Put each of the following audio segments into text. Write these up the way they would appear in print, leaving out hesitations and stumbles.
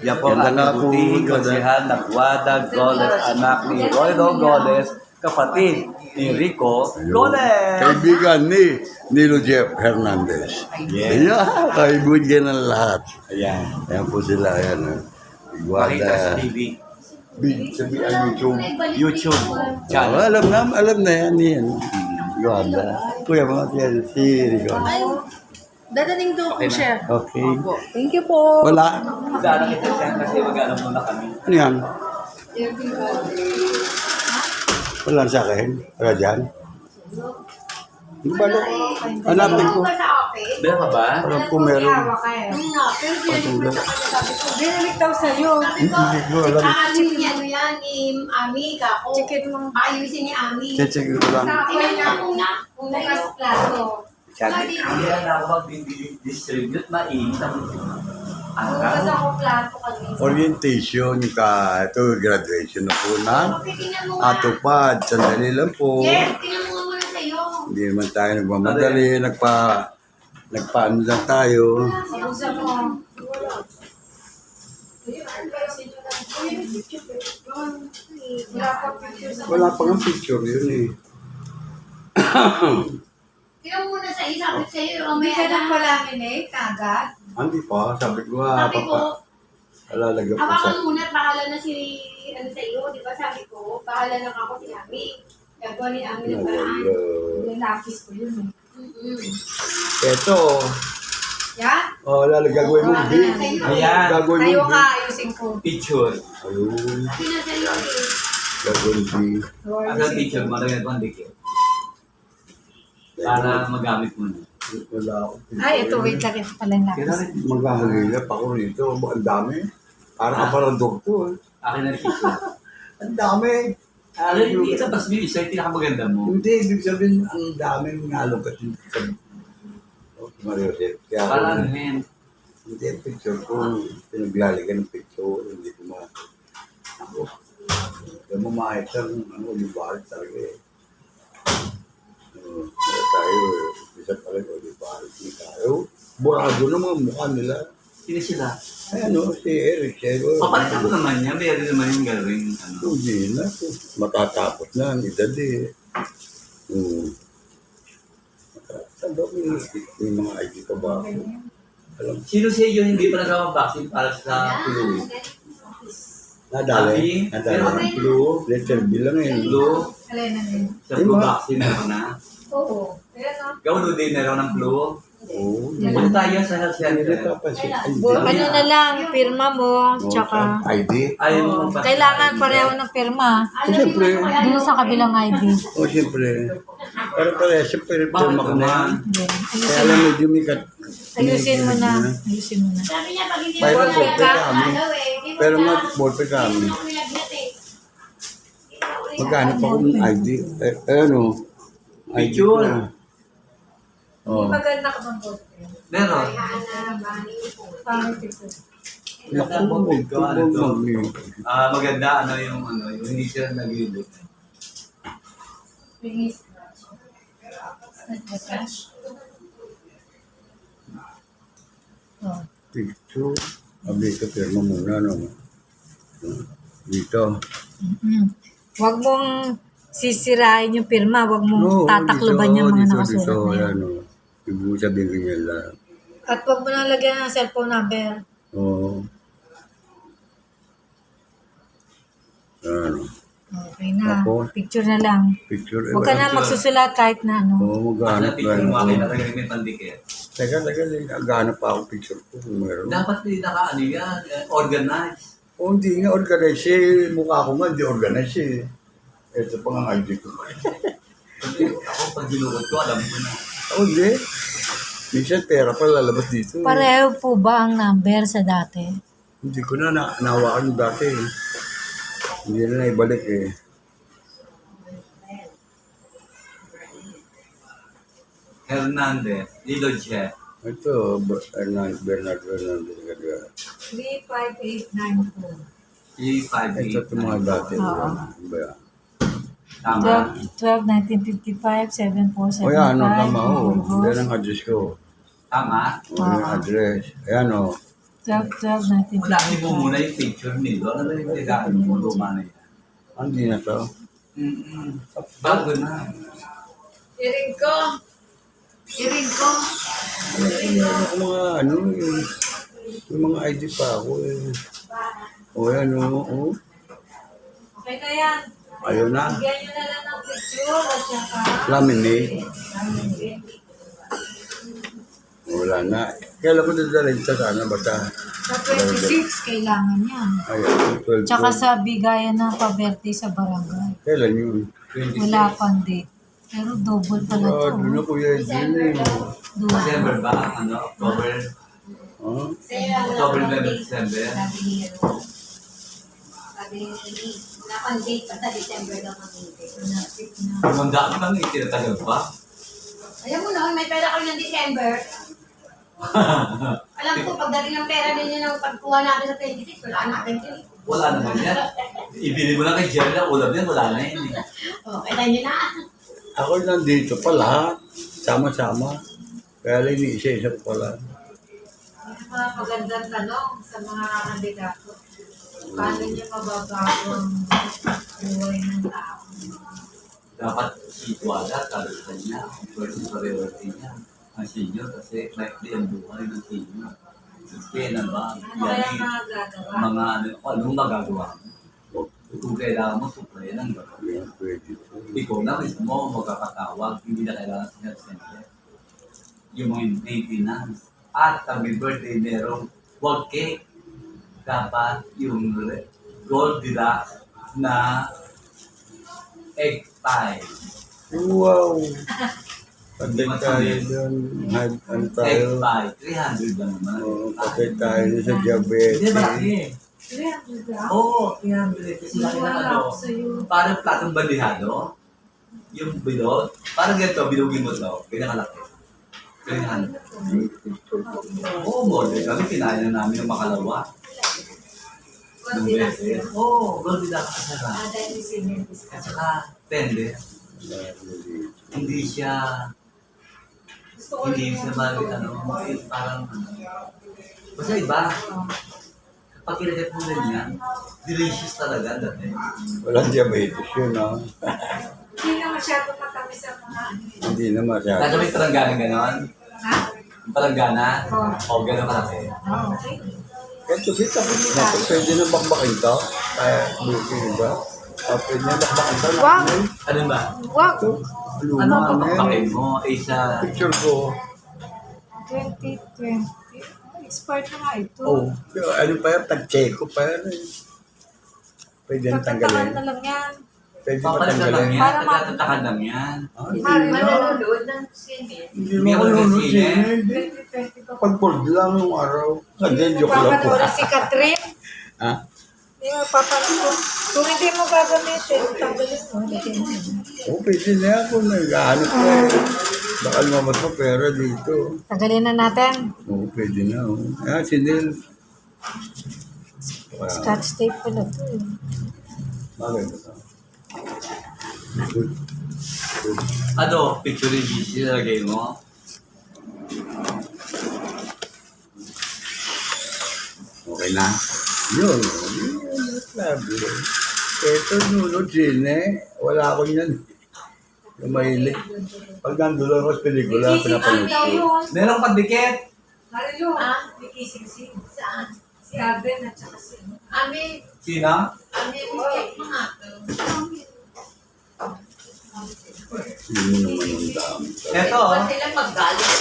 Yan po ang butihing konsehal na Guada Goles, anak ni Roy Goles, kapatid ni Rico Goles. Kaibigan ni Nilo Jeff Hernandez. Yes. Yeah, kaibigan ng lahat. Ayan. Ayan po sila. Ayan. Makita sa Guada. TV. Sabi ang YouTube. YouTube Oh, channel. alam na yan. Guada. Kuya mga tiya, si Rico. Dadaling doon po siya. Okay. Thank you po. Wala. Dahil kita siya kasi mag-ano muna kami. Ano yan? Wala sa akin. Wala dyan. Hindi ba ito? Hanapin ko. Meron ka ba? Alam ko meron. Binalik daw sa'yo. Hindi ko alam. Aamin niya, ano yan, Ami, kako. Chicken mo. Ayusin ni Ami. Check ko lang. Tingnan niya muna. Una yung plato. Sabi, hindi na ako mag-distribute, mainit ang Bukas araw. ako plato kanina. Orientation ka. Ito, graduation na po na. Tingnan mo nga. Atupad. Sandali lang po. Jeff, tingnan mo nga muna sa'yo. Hindi naman tayo nagmamadali. Nagpaano lang tayo. Usap mo. Wala pa nga picture yun eh. Tingnan mo muna sa'yo, sabi ko sa'yo, o Hindi may ka alam. nang palaminate agad. Hindi pa. Sabi ko nga. Sabi ko, Alalagyan po sa... awakan muna at bahala na si, ano sa'yo, di ba sabi ko, bahala na ako si Ami. Gagawa ni Ami ng paraan. Yung lapis ko yun eh. Ito. Yan? Gagawin mo. Ayan. Gagawin Tayo mo. ka, ayusin ko. Picture. Ayun. Sabi na sa'yo eh. Gagawin mo. Ang picture mo, lagyan ko ang dikit. Para magamit mo na. Wala ako. Ay, ito, wait lang. Ito pala yung lapis. Maghahagilap ako rito. Ang dami. Parang aparador to. Akin na rin picture. Ang dami. Akin, ito pas mo, isa yung pinakamaganda mo. Hindi, ibig sabihin, ang daming ngalog at Mario Joseph. Kaya Para ano yun? hindi ang picture ko. Pinaglaligan ng picture. Hindi ko ma... Ako. Hindi mo makita ng olivar talaga eh. Kaya tayo, isa pala yung olivar. Hindi tayo. Burado na mga mukha nila. Sino sila? Ay si Eric. Papalitan ko naman niya. Meron naman yung gawin. Ano. Hindi na. Matatapos na ang edad eh. Sabi ko, may mga ID pa ba ako? Alam, Sino siya yung hindi pa nagkakabaksin para sa flu? nadali. Nadali. Blue. Letter B lang eh. Flu? Alay na rin. Sa flu vaccine meron na. Oo. Ayan o. Gawin din meron ng flu. Oo. Punta tayo sa health Hindi center. napapansin. Ano na lang, pirma mo, tsaka... ID? Ayaw mo Kailangan pareho ng pirma. O siyempre. Doon sa kabilang ID. O siyempre. Pero siyempre. Bakit Pirma ko na yan. Yan. Kaya lang medyo may Ayusin mo na. Ayusin mo na. Sabi niya, pag hindi Mayroon mo po, kaya, kami. ano eh, di mo Pero na- mag-ballpen kami. Hindi mo nilagnat eh. Magkano pa kung ID? Ano? ID ko Picture. na. Oh. Maganda ka bang bote? Meron. Pangit ito. Maganda yung hindi sila nag-iibig. Release. Oh. Picture. Dito, pirma muna, no? Dito. Huwag mong sisirain yung pirma. Huwag mong tatakloban yung mga nakasulat dito, na yan. ano. Ibig sabihin ko yan lang. At huwag mo nang lagyan ng cellphone number. Oo. Ano. Okay na. Tapos? Picture na lang. Picture. Huwag ka na magsusulat kahit na ano. Oo, maghanap Picture mo akin na rin may pandikit. Teka, naghanap pa ako picture ko kung meron. Dapat din naka-ano yan, organized. O, hindi nga organize eh. Mukha ko nga, hindi organize eh. Ito pa nga ID ko. Kasi ako pag ginukot ko, alam ko na. O, hindi. Minsan pera pa lalabas dito. Pareho po ba ang number sa dati? Hindi ko na nahawakan yung dati eh. Hindi na naibalik eh. Hernandez, Lilo Jeff. Ito, Bernard Hernandez. 35894. E5. Ito itong mga dati. Oo. Ba? Tama. 12-1955, 7475. O yan, ano, tama o. Yan ang address ko. Tama. O, yung address. Ayan o. 12 natin. Unahin mo muna yung picture nilo. Ano na yung tigaan mo? Luma na yan. Hindi na to. Bago na. Iring ko. Yung mga ano, yung mga ID pa ako eh. O yan o. Okay na yan. Ayun na. Bigyan nyo na lang ng picture at saka Laminate. Wala na. Kailan ko dadalhin sa sana basta. sa 26 kailangan yan. Ayun, 12 Tsaka ko. sa bigayan ng paberte sa barangay. Kailan yun? Wala pang date. Pero double pala to. Doon na Kuya Edwin eh. December ba? Ano? October? Oh, October na December? Sabi ni wala pang date basta December daw mag-date. Magandaan lang yung tinatagal pa. Alam mo noon, may pera kayo ng December. Alam ko, pagdating ng pera ninyo ng pagkuha natin sa 26, wala natin yun. Wala naman yan. Ibili mo lang kay Jerry na ulam yan, wala na yan. O, kailan nyo na. ako nandito pa lahat. Sama-sama. Kaya lang isa-isa ko pala. Yung mga magandang tanong sa mga kandidato. Paano nyo mababago ang buhay ng tao? Dapat sitwala, kalutan niya, ang first priority niya. Ang senior kasi likely ang buhay ng senior. Kaya ba? Ano kaya mga gagawa? Mga anong magagawa mo? Kung kailangan mo, supply ng gagawin. Yan, pwede po. Ikaw na mismo magkakatawag, hindi na kailangan sa health center. Yung mga maintenance. At ang may birthday merong wag cake. Dapat yung Goldilocks na egg pie. Wow! Patay Hindi tayo masakit. doon. Ano Egg tayo? pie, 300 lang naman. Oo, patay tayo doon sa Hindi, diabetes. malaki. 300 lang? Oo, 300. Kasi laki na Wala ano. ako sa'yo. Parang platong bandihado. Yung bilog. Parang ganito, bilogin mo ito. Ganyan kalaki. Ganyan. Oo, model. Kami kinain na namin yung makalawa. Ng beses. Oo, Goldilocks ka sarap. Dahil senior At discount. saka, tender. Hindi siya, Gusto ko hindi rin siya yung mali, ano, parang, basta iba. Kapag kinagat mo rin yan, delicious talaga ang dating. Walang diabetes yun, no? Hindi na masyado matamis ang mga Hindi na masyado. Nasa may palanggana gano'n? Ha? Yung palanggana? Oo. O, gano'n kalaki. Ah, okay. Ito, kita ko na ito. Pwede na bakbakin to. Kaya, buti ba? Pwede na bakbakin to. Wow! Ano ba? Wow! Luma Ano na ang yan. papakin mo? Eh, sa... Picture ko. 2020. Expired na nga ito. Oh, ano pa yan? Tag-check ko pa yan. Pwede na Pagkatakan tanggalin. na lang yan. Pwede pa Papalit na lang tanggalin. yan. Para ma- Tagtatakan lang yan. Ah, hindi Hari, na. Manunod ng skin. Hindi May mo mga nunod sine. sine. 2020 pa. Pag bold lang yung araw. Hindi, joke lang po. Papanood si Catherine. Ha? Hindi mo papanood. Kung hindi mo gagamitin, tanggalin mo. Oo, pwede na yan kung nag-aanap ka eh. Baka lumabas mo pera dito. Tanggalin na natin. Oo, pwede na. Oh. Ah, sinil. Wow. Scotch tape pala ito eh. Bagay ba ito? Good. Good. Ano, picture ni GC nalagay mo? Okay na. Yun. Sabi. Ito, nunod sine. Wala akong yan. Yung mahilig. Pag nandun lang ako sa pelikula, pinapanood ko. Meron pa dikit. Marilo, Ah? may kissing-sing. Saan? Si Arden at saka si... Amin. Sino? Amin. Check mo nga to. Yun naman ang dami. Eto. Ba't sila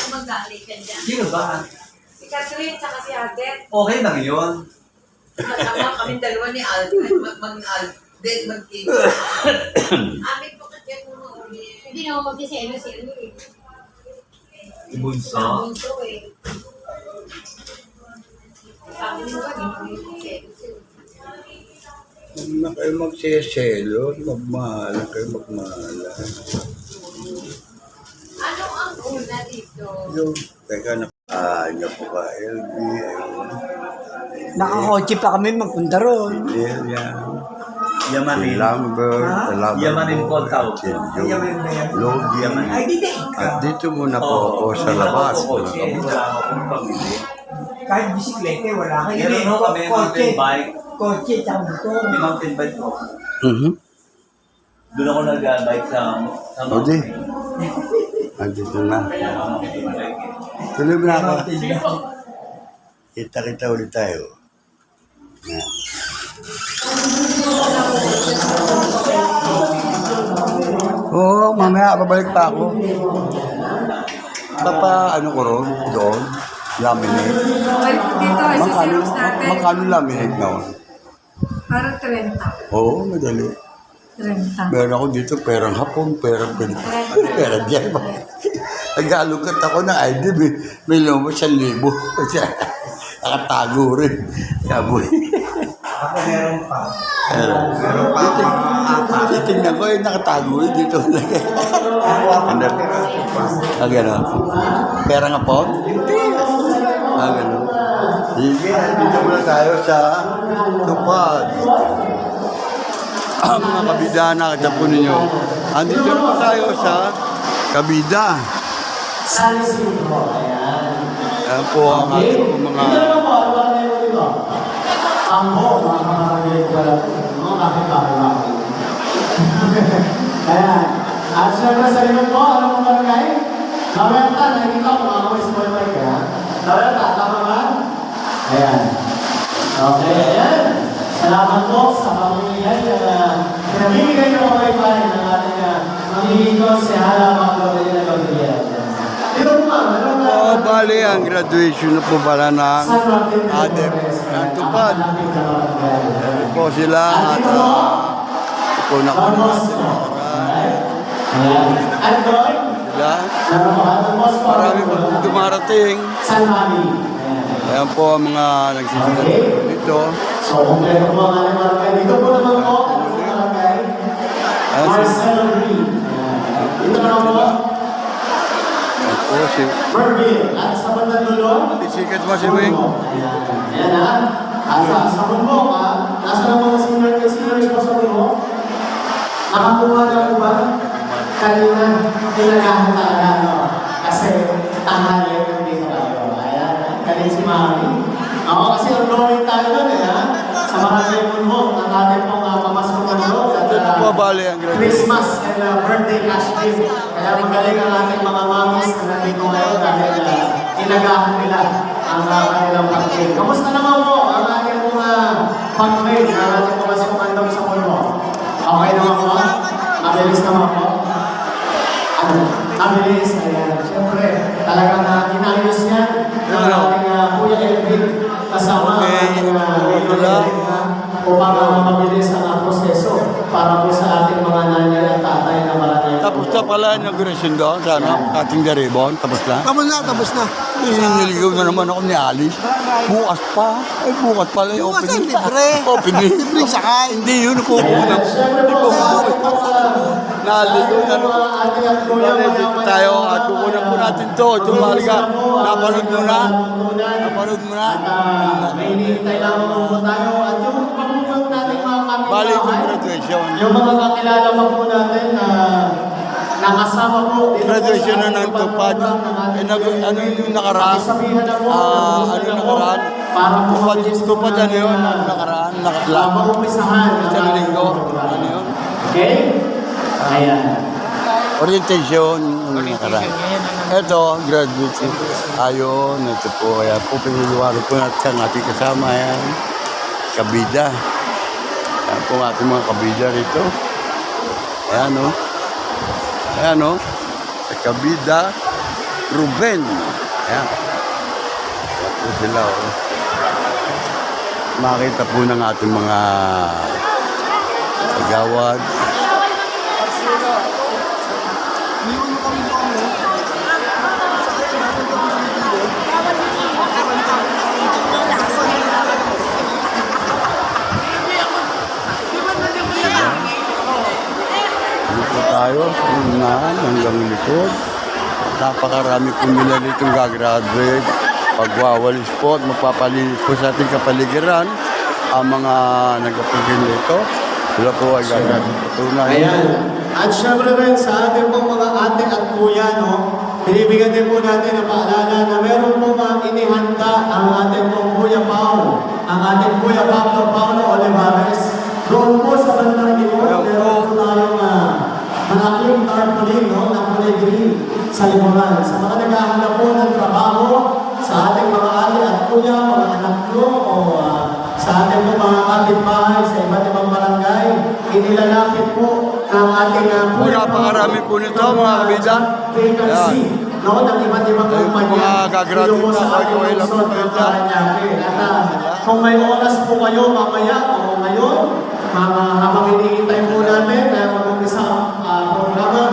magalit ka dyan. Sino ba? Si Catherine at saka si Arden. Okay lang yun. Kasama kami dalawa ni Alden, mag-Alden, mag-King. Amin po kasi mo. Hindi naman magsiseno si ano eh. Ibunso. Bunso eh. Sabi mo ba, hindi mo magsiseno siya. Huwag na kayo magsiselo. Magmahalan kayo magmahalan. Ano ang una dito? Yung, teka na. Niya po ka, LB. Ayun. Nakakotse pa kami magpunta ron. Fidel, yan. Yamanin. Lambert, Lambo, Yamanin po ang tawag. Atilio, Yamanin na yan. Logi. Ay, di. At dito muna po ako sa labas. Wala akong pamili. kahit bisiklete, wala kayo. Meron ho kami mountain bike. Kotse, tsaka motor. Yung mountain bike ko. Mhm. Doon ako nag-bike sa O di. Andito na. Kaya ako nakikibalik. Tuloy mo na ako. Kita-kita ulit tayo. Yan. Oo, mamaya babalik pa ako. Ano ko ron, doon, laminate. Dito, Magkano, magkano laminate na ako? Parang 30. Oo, madali. 30. Meron ako dito, perang hapon, perang Pilipinas, perang German. Nag-alugat ako ng ID, may lumos 1,000. Nakatago rin. Saboy. Ako meron pa. Meron pa ako mga apat. Titignan ko, nakatago rin dito. Ano? Gano'n. Perang hapon? Gano'n. Sige, dito muna tayo sa tupad. Mga kabida, nakita po ninyo. Andito na po tayo sa kabida. Ayan po ang ating po mga... Ayan. At syempre sa likod mo, alam mo barangay? Lawerta, nakikita ko mga mga small mic ka. Lawerta, tama ba? Ayan. Okay, ayan. Salamat po sa pamimigay na pinamimigay ng mga wifi ng ating magiging konsehala Magdalena Gabriel. Ito po ma'am, ano ba? Bali, ang graduation na po pala ng ADEP ng tupad. Ito po sila at ito na po natin. Ayan. At doon, Sila. Marami po dumarating. San Mami. Ayan po ang mga nagsisimula dito. So, kumpleto po ang ating barangay. Dito po naman po, ang barangay. Marcelo Green. Dito naman po, Ayan po si Merville. At sa bandang dulo, Sikat Masiwing. ayan ha. At sa bundok ha, nasa na mga seniors po sa bundok. Nakakuha na po ba? Kanina, tinagahan talaga, no? Kasi tanghali nandito kayo. Ayan, kanina si Mami. Ako kasi ongoing tayo doon eh ha. Sa barangay bundok, ang ating pong pamasok na doon. At Ito po bali ang graduation. Christmas and birthday cash gift. Kaya magaling ang ating mga mamis na nandito ngayon dahil inagahan nila ang kanilang pag-trade. Kamusta naman po ang ating mga pag-trade na ating mga sumandang sa mundo? Okay naman po? Mabilis naman po? Mabilis, ayan. Siyempre, talagang inayos yan ng ating Kuya Elvin kasama ang ating upang mabilis ang proseso para po sa ating mga nanay at tatay na marami. Tapos na pala ang inauguration doon sa Kating Garibon. Tapos na. Tapos na. Niligaw na naman ako ni Alice. Bukas pa. Ay, bukas pala yung Bukas opening. ang libre. Opening. Libre sakay. Hindi yun. Kukunan. Naligaw na naman. Dito tayo at kukunan po natin to. Itong mahalaga. Napanood mo na. Napanood mo na. May hinihintay lamang po tayo at yung pagpupunta natin mga kami. Bali itong graduation. Yung mga kakilala pa po natin na nakasama po. Graduation na ng tupad. Ano yung nakaraan? Ano yung nakaraan? Tupad ano yun? Ano nakaraan? Nakaklap. Maumpisahan. Isang linggo. Ano yun? Okay? Ayan. Orientation yung nakaraan. Ito, graduate. Ayun, ito po. Kaya po, piniliwanag po natin ang ating kasama. Ayan. Kabida. Ayan po ang ating mga kabida rito. Ayan o. Ayan o. Kabida. Ruben. Ayan. Ayan po sila o. Makita po ng ating mga agawad. Dito tayo, unahan hanggang likod. Napakarami po nila ditong gagraduate. Pagwawalis po at mapapalinis po sa ating kapaligiran ang mga nag-apigil nito. Sila po ay gagraduate. Tunay. Ayan. At syempre rin sa ating pong mga ate at kuya, no, binibigyan din po natin ang paalala na meron po mga inihanda ang ating pong Kuya Pao, ang ating Kuya Paulo Olivares. Doon po sa bandang likod, meron po tayong malaking tarpaulin, no, na kulay green sa limunan. Sa mga naghahanap po ng trabaho, sa ating mga ate at kuya, mga anak ko, o sa ating mga kapitbahay sa iba't ibang barangay, inilalapit po ang ating Napakarami po nito, mga kabida. vacancy, no, ng iba't ibang Yung kumpanya. mga gagraduate Dito po na, sa ating kaway lang po lungsod kayo ng dyan. Parañaque. At kung may oras po kayo mamaya o ngayon, habang hinihintay po natin na mag-umpisa ang programa,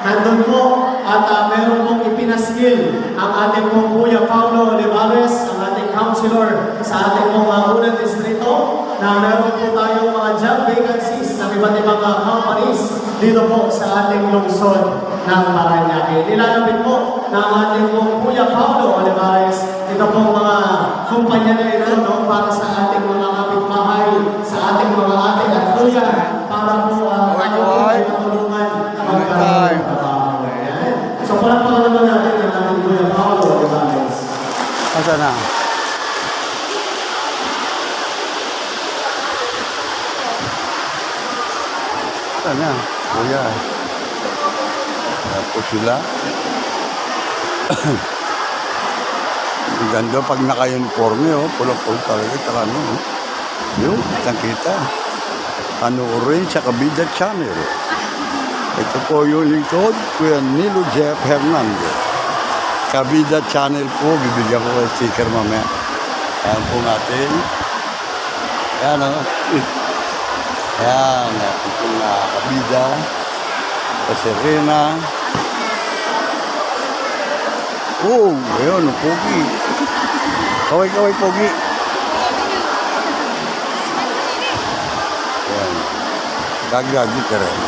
nandun po at meron pong ipinaskil ang ating pong Kuya Paulo Olivares, ang ating councilor sa ating pong unang distrito, na meron po tayong mga job vacancies ng iba't ibang companies dito po sa ating lungsod ng Parañaque. Nilalapit po ng ating pong Kuya Paulo Olivares, ito pong mga kumpanya na ito, no, para sa ating mga kapitbahay, sa ating mga ate at kuya, para po tulungan magkaroon ng trabaho. Ayan. So, palakpakan naman natin ang ating Kuya Paulo Olivares. Asa na? Asa na? Kuya. Tapos sila. Ang ganda pag naka-uniforme, oh. Pulang-pulang talaga. Taka ano, oh. Yung, kitang kita. Panoorin sa Kabida Channel. Ito po yung lingkod, Kuya Nilo Jeff Hernandez. Kabida Channel po, bibigyan ko kayo sticker mamaya. Ayan po natin. Ayan o. Ayan, natin po na Kabida. Serena. Oh, ayun, Pogi. Kaway-kaway, Pogi. Ayan. Gagi ka rin.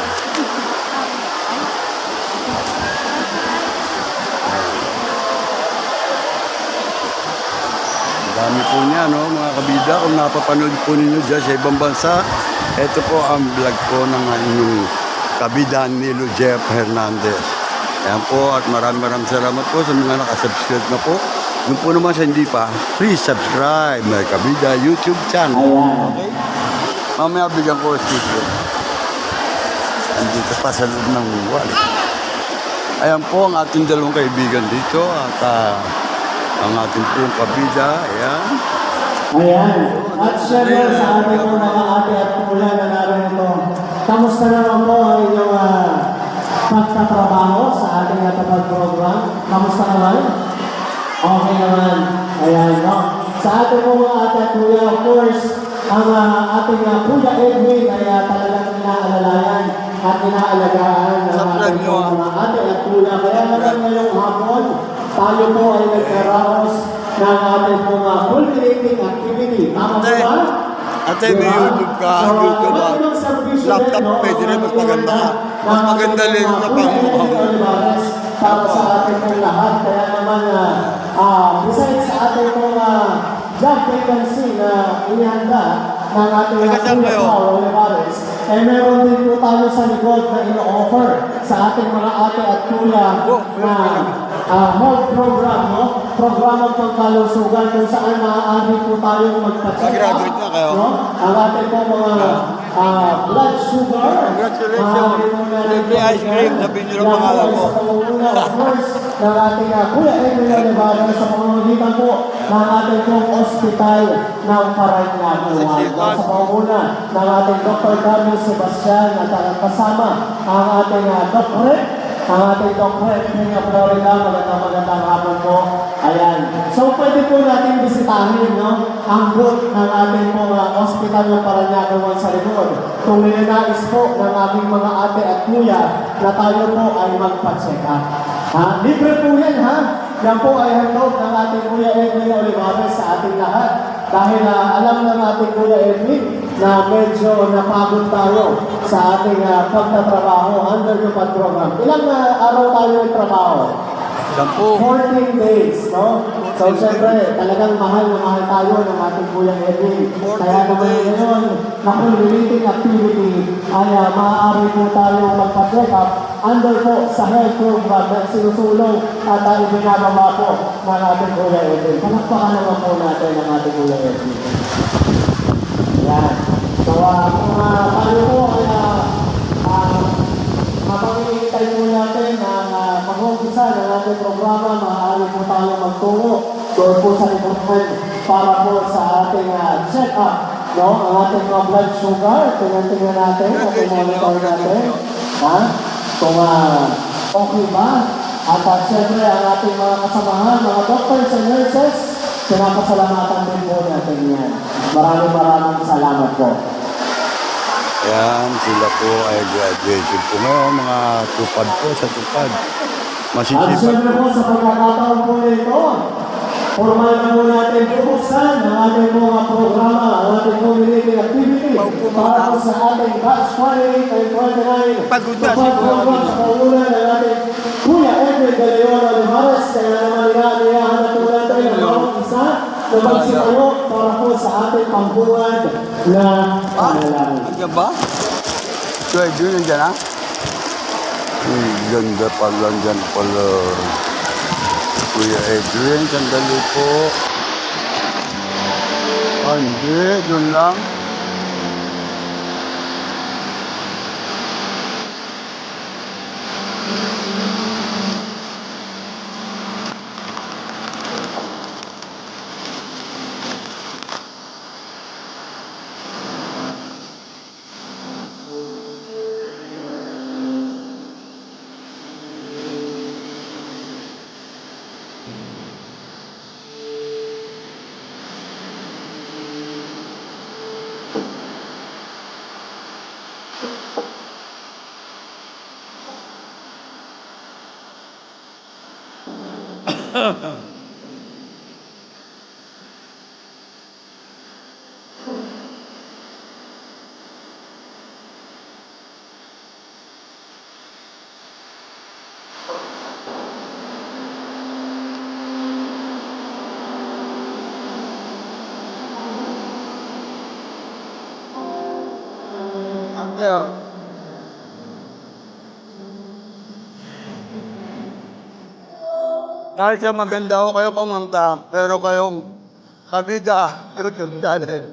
Dami po niya, no, mga kabida. Kung napapanood po ninyo dyan sa ibang bansa, ito po ang vlog po ng inyong kabida Nilo Jeff Hernandez. Ayan po, at maraming salamat po sa mga nakasubscribe na po. Yung po naman sa hindi pa, please subscribe my kabida YouTube channel. Okay? Mamaya bigyan ko sticker. Andito pa sa loob ng wallet. Ayan po ang ating dalawang kaibigan dito at ang ating pong kabida, ayan. Ayan. At syempre sa ating mga ate at kuya na naroon ito, kamusta naman po ang inyong pagtatrabaho sa ating natapag program? Kamusta naman? Okay naman. Ayan, no? Sa ating mga ate at kuya, of course, ang ating Kuya Edwin ay talagang inaalalayan at inaalagaan ng ating mga ate at kuya. Kaya naman ngayong hapon, tayo po ay nagkaraos ng ating mga culminating activity. Tama po ba? Ate, may YouTube ka, YouTube ba? Laptop, pwede rin mas maganda ka. Mas maganda rin sa pangmukha mo. Para sa ating pong lahat. Kaya naman, besides sa ating pong job vacancy na inihanda ng ating Kuya Paulo Olivares, eh meron din po tayo sa likod na ino-offer sa ating mga ate at kuya na health program, no? Programang pangkalusugan kung saan maaari po tayong magpa-check up, Graduate na kayo. no? Ang ating po mga blood sugar. Congratulations. Libre ice cream, sabihin niyo ang pangalan ko. Sa pangunguna, of course, ng ating Kuya Edwin Olivares sa pamamagitan po ng ating pong ospital ng Parañaque. Sa pangunguna ng ating Dr. Carlos Sebastian at kasama ang ating ang ating Dr. Pina Florida. Magandang hapon po. Ayan. So, pwede po natin bisitahin, no, ang booth ng ating mga ospital ng Parañaque sa likod. Kung nilinais po ng ating mga ate at kuya na tayo po ay magpa-check up. Libre po yan, ha? Yan po ay handog ng ating Kuya Edwin Olivares sa ating lahat. Dahil alam ng ating Kuya Edwin na medyo napagod tayo sa ating pagtatrabaho under the PAD program. Ilang araw tayo nagtrabaho? 10. 14 days, no? So, siyempre, talagang mahal na mahal tayo ng ating Kuyang Edwin. Kaya naman ngayon, naku-relating activity, ay maaari po tayo magpa-check up under po sa health program na sinusulong at ibinababa po ng ating Kuyang Edwin. Palakpakan naman po natin ang ating Kuyang Edwin. Yan. So, kung tayo po ay mapangihintay po natin ang mag-umpisa ng ating programa, maaari po tayo magtungo doon po sa likuran para po sa ating check-up, no? Ang ating blood sugar, tingnan natin, monitor natin, ha? Kung okay ba? At siyempre ang ating mga kasamahan, mga doctors and nurses, pinapasalamatan din po natin yan. Maraming salamat po. Yan, sila po ay graduation po ngayon, mga tupad po sa tupad. At Masisipag siyempre po sa pagkakataon po nito, formal na po natin bubuksan ang ating mga programa, ang ating community activity para po sa ating batch 28 and 29. Pagpapagod sa paulan ng ating Kuya Edwin de Leon Olivares, kaya naman inaaniyahan na po natin ang bawat isa na magsipayo para po sa ating pambuhan na panalangin. Andiyan ba? So, yun nandiyan ha? Ganda pala, dyan pala. Kuya Edwin, sandali po. Hindi, dun lang. Kahit siya maganda ako kayo kumanta, pero kayong kabida, YouTube channel.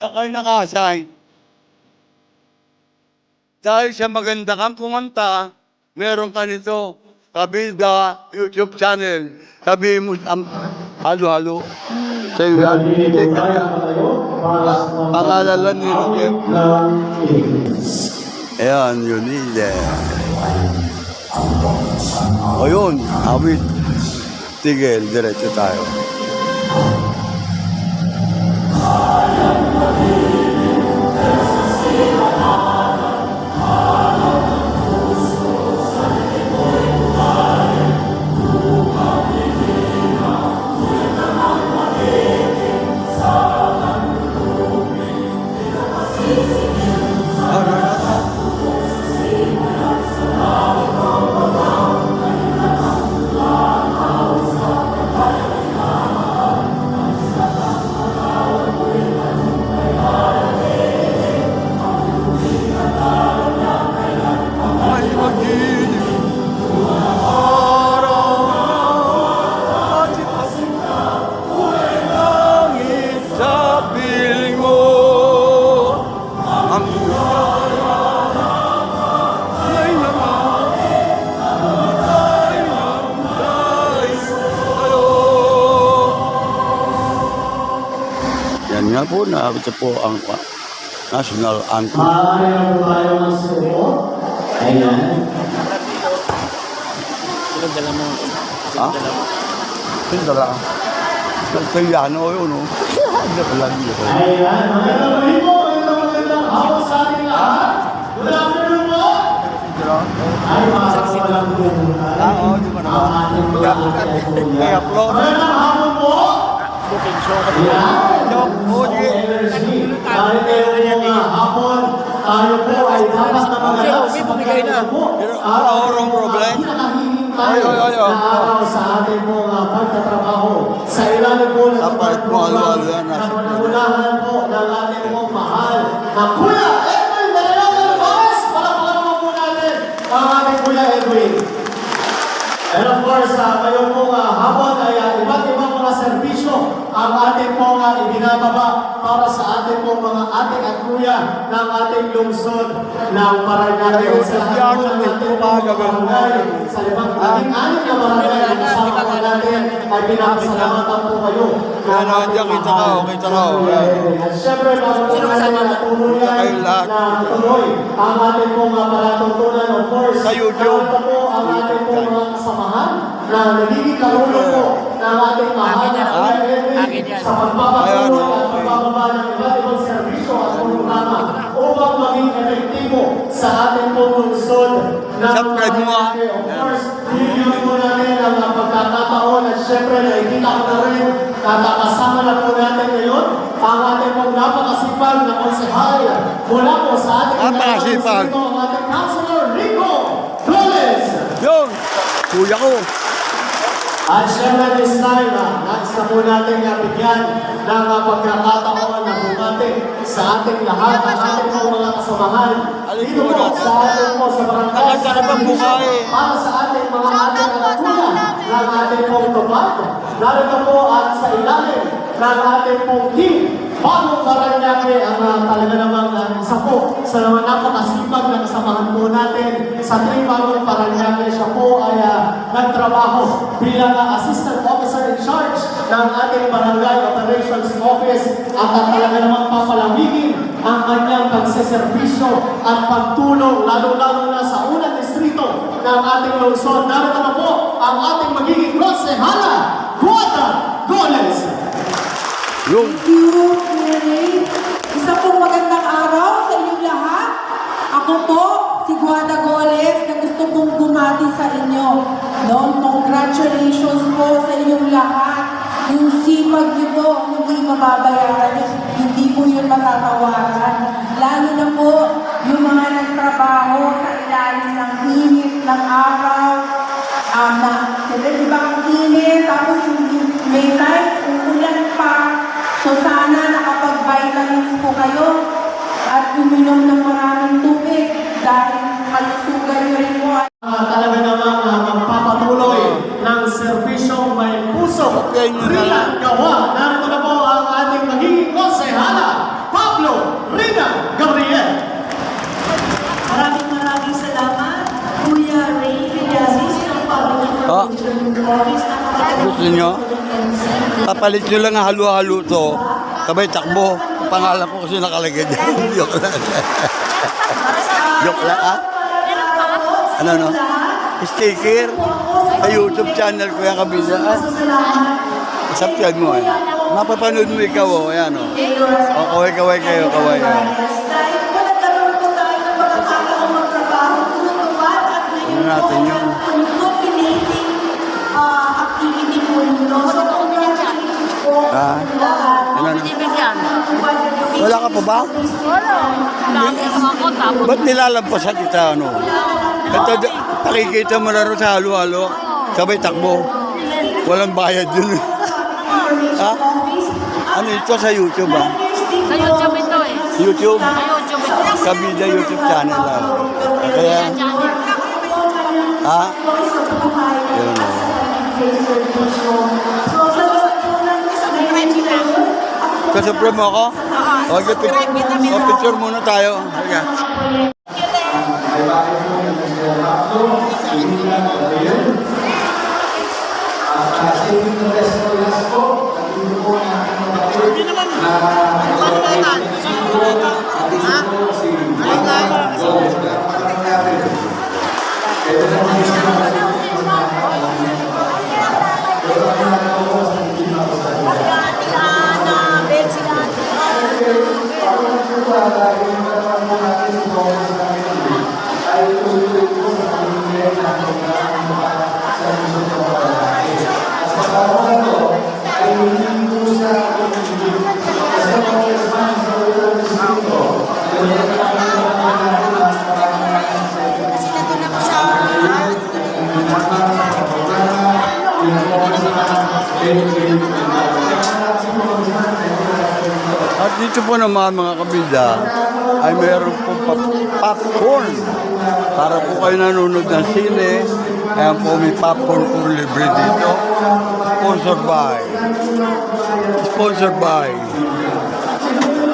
Akay nakasay. Dahil siya maganda kang kumanta, meron ka nito, kabida, YouTube channel. Sabi mo, halo-halo. Sa'yo yan. Pangalalan ni Roger. Ayan, yun nila. O yun, awit. Tigil, diretso tayo. Yan po, ito po ang national anthem. Maaari na po tayo magsuot. Ayan. Ha? Sindala. Nagkayano yun, no? Hindi ko lang yun. Ayan. Magandang hapon sa ating lahat. Good afternoon po. Ay, walang po muna. Di ba Ang ating mga Kaya upload. Magandang hapon po. Ayan. Energy. Dahil ngayong mga hapon, tayo po ay dapat na magalak sa pagkain po. Wrong problem. Tayo na araw sa ating mga pagtatrabaho. Sa ilalim po ng Dapat mo halo-halo yan. na panagunahan po ng ating mong mahal na Kuya Edwin Dalagang Bares. Palakpakan naman po natin ang ating Kuya Edwin. And of course, ngayong pong hapon ay iba't ibang mga serbisyo ang ating pong ibinababa para sa ating pong mga ate at kuya ng ating lungsod ng Paranaque. Sa lahat po ng ating mga barangay, sa limang ating na barangay na kasama po natin ay pinapasalamatan po kayo. Yan, nandiyan kita ka. At syempre, bago po natin tuluyan na tuloy ang ating pong palatuntunan, of course, Sa YouTube. narito po ang ating pong mga kasamahan na nagiging kalulong po ng ating mahal na Kuya Edwin sa pagpapatuloy at pagbababa ng iba't ibang serbisyo at programa upang maging epektibo sa ating pong lungsod ng Subscribe mo, ah. Paranaque. Of course, bibigyan po natin ang pagkakataon at syempre nakikita ko na rin kasama na po natin ngayon ang ating pong napakasipag na konsehal mula po sa ating Napakasipag. ang ating Councilor Rico Flores. Yun! Kuya ko. At syempre this time, nais na po natin bigyan ng pagkakataon na bumati sa ating lahat, ang ating pong mga kasamahan. Dito po sa ating po sa barangay. Nakagana bang buhay? Para sa ating mga ating kuya ng ating pong tupad. Narito po at sa ilalim ng ating pong team. Bagong Paranaque ang talaga namang isa po sa mga napakasipag na kasamahan po natin sa team Bagong Paranaque. Siya po ay nagtrabaho bilang Assistant Officer in Charge ng ating Barangay Operations Office at talaga namang papalawigin ang kanyang pagseserbisyo at pagtulong lalo-lalo na sa unang distrito ng ating lungsod. Narito na po ang ating magiging konsehala, Guada Goles. Yung. Thank you, Kuya Ray. Isa pong magandang araw sa inyong lahat. Ako po, si Guada Goles, na gusto pong bumati sa inyo. No? Congratulations po sa inyong lahat. Yung sipag niyo po, hindi mababayaran. Hindi po yun matatawaran. Lalo na po, yung mga nagtrabaho sa ilalim ng init ng araw. Di ba ang init, tapos yung may time, umulan pa. So sana nakapag-vitamins po kayo at uminom ng maraming tubig dahil kalusugan nyo rin po. Talaga namang magpapatuloy ng serbisyong may puso. Rina Gawa. Narito na po ang ating magiging konsehala, Pablo Rina Gabriel. Maraming salamat, Kuya Ray Villasis ng Public Information Office. Gusto nyo? Papalit nyo lang ang halo-halo to. Sabay takbo. Pangalan ko kasi nakalagay dyan. Joke lang. Joke lang, ha? Ano, no? Sticker. Sa YouTube channel ko yung kabisa. Subscribe mo, eh. Mapapanood mo ikaw, oh. Ayan, oh. Oh, kaway-kaway kayo, kaway. Ano natin yun? Activity po nito. So, congratulations po. Ano, no? Binibigyan. Wala ka pa ba? Wala. Lagi ako tapos. Ba't nilalampasan kita, ano? Ito, pakikita mo na rin sa halo-halo. Sabay takbo. Walang bayad yun. Ha? Ano ito sa YouTube, ha? Sa YouTube ito eh. YouTube? Sa YouTube ito. Kabida YouTube channel, ha? Kaya, ha? Yun, ha? Kasubscribe mo ako? Okay, picture muna tayo. Okay. At ako na to ay hindi po siya kasi kung naman sa ulang distrito, At dito po naman mga kabida ay mayroon pong popcorn. Para po kayo nanonood ng sine, ayan po may popcorn po libre dito. Sponsored by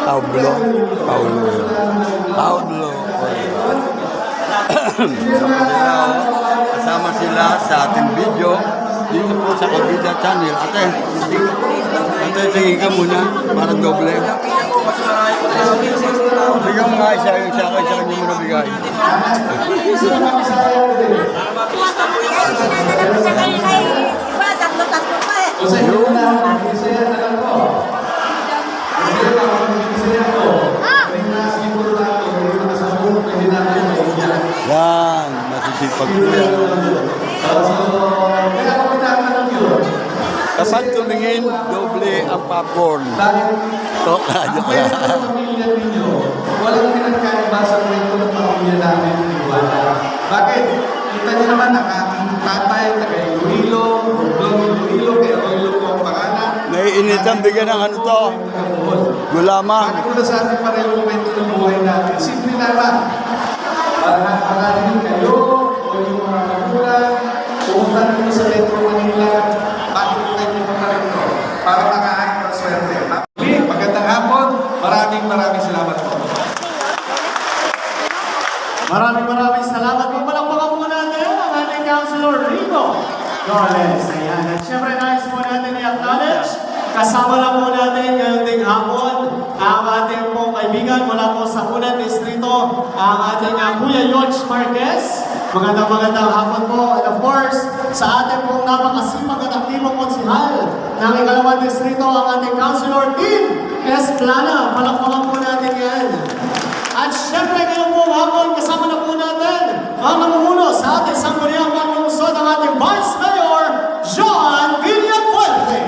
Taublo. Kasama sila sa ating video dito po sa Kabida Channel. Ate, tingin ka muna para doble. Bigyan mo nga isa yung sa akin, sa kanya mo nabigay. Yan, masisipag ko yan. Kapag tumingin, doble ang popcorn. Toka, Kaya sa pamilya ninyo, walang pinagkaiba sa kwento ng pamilya namin ni Wala. Bakit? Kita niyo naman, tatay, taga-Iloilo, Iloilo, kaya Iloilo po ang pangalan. Naiinitan bigyan ng ano to? Gulama. Bakit ko na sa ating parehong kwento ng buhay natin? Simple na lang. Marahil kayo, o yung mga magulang, pumunta nyo sa Metro Manila, bakit kayo pumunta nyo? Para makaahit ng swerte. Magandang hapon, maraming salamat po. Maraming salamat po. Palakpakan po natin ang ating Councilor Rico Goles. Ayan. At syempre nais po natin i-acknowledge. Kasama lang po natin ngayong ding hapon ang ating pong kaibigan mula po sa Hunan Distrito, ang ating Kuya Yodge Marquez. Magandang hapon po. And of course, sa ating pong napakasipag at aktibong konsihal ng ikalawang distrito, ang ating Councilor Tim Esplana. Palakpakan po natin yan. At syempre ngayong po hapon, kasama na po natin ang namumuno sa ating sangguniang panglungsod ang ating Vice Mayor, John Villafuerte.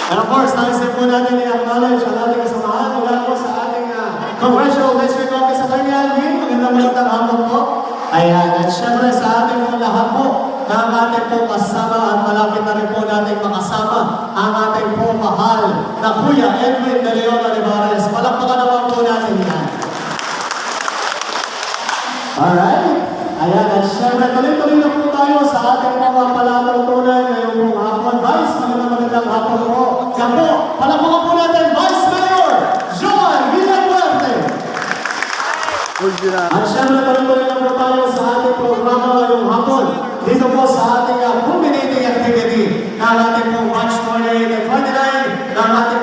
And of course, nais din po natin i-acknowledge ang ating kasamahan mula po sa ating Congressional District Office Attorney Alvin. Magandang hapon po. Ayan, at syempre sa ating po lahat po ng ating po kasama at malapit na rin po natin makasama ang ating po mahal na Kuya Edwin De Leon Olivares. Palakpakan naman po natin yan. Alright. Ayan, at syempre tuloy-tuloy na po tayo sa ating mga palatuntunan ngayong pong hapon. Vice, magandang hapon po. Yan po, palakpakan po natin, Vice Mayor John Villafuerte. At syempre tuloy-tuloy na po tayo sa ating programa ngayong hapon. Dito po sa ating culminating activity ng ating pong March 28 and 29 ng ating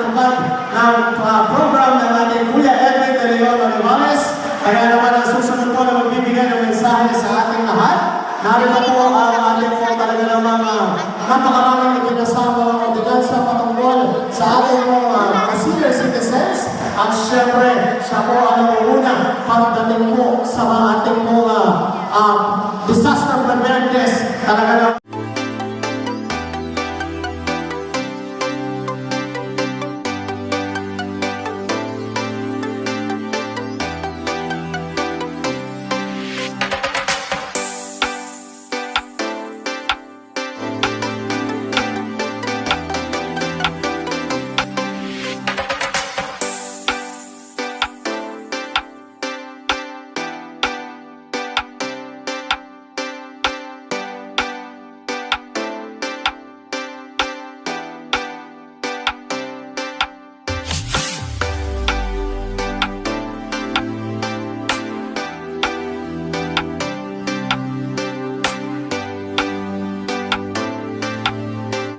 program ng ating Kuya Edwin De Leon Olivares. Kaya naman ang susunod po na magbibigay ng mensahe sa ating lahat. Narito po ang ating po talaga namang napakaraming pinasama ng ordinansa patungkol sa ating mga senior citizens. At syempre, siya po ang nangunguna pagdating po sa mga ating mga disaster preparedness talaga naman.